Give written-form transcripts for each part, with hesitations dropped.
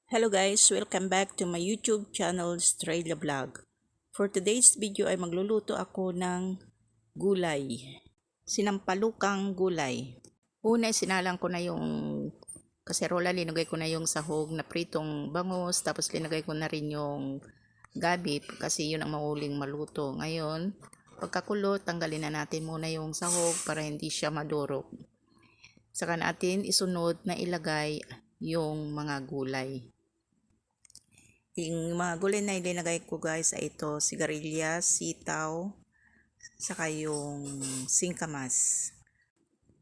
Hello guys, welcome back to my YouTube channel, Strayla Vlog. For today's video ay magluluto ako ng gulay. Sinampalukang gulay. Una, sinalang ko na yung kaserola, linagay ko na yung sahog na pritong bangus, tapos linagay ko na rin yung gabi kasi yun ang mauling maluto. Ngayon, pagkakulo, tanggalin na natin muna yung sahog para hindi siya madurog. Saka natin isunod na ilagay yung mga gulay. Yung mga gulay na ilinagay ko guys ay ito, sigarilyas, sitaw, saka yung singkamas.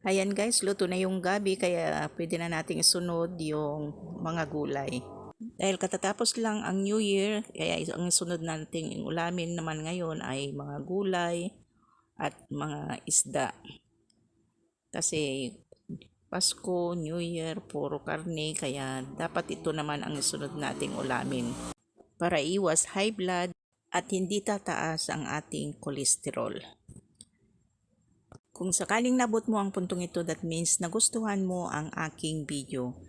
Ayan guys, luto na yung gabi kaya pwede na nating isunod yung mga gulay. Dahil katatapos lang ang New Year, kaya ang sunod nating ulamin naman ngayon ay mga gulay at mga isda. Kasi Pasko, New Year, puro karne, kaya dapat ito naman ang isunod nating ulamin para iwas high blood at hindi tataas ang ating kolesterol. Kung sakaling nabot mo ang puntong ito, that means nagustuhan mo ang aking video.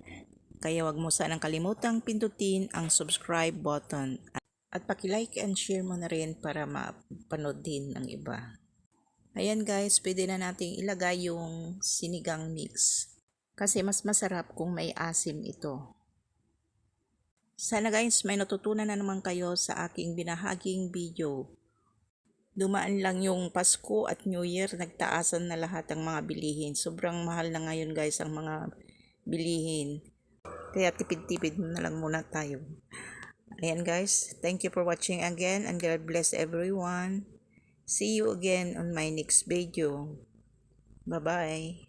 Kaya wag mo sanang kalimutang pindutin ang subscribe button at paki-like and share mo na rin para mapanood din ng iba. Ayan guys, pwede na nating ilagay yung sinigang mix. Kasi mas masarap kung may asim ito. Sana guys, may natutunan na naman kayo sa aking binahaging video. Dumaan lang yung Pasko at New Year, nagtaasan na lahat ang mga bilihin. Sobrang mahal na ngayon guys ang mga bilihin. Kaya tipid-tipid na lang muna tayo. Ayan guys, thank you for watching again and God bless everyone. See you again on my next video. Bye-bye.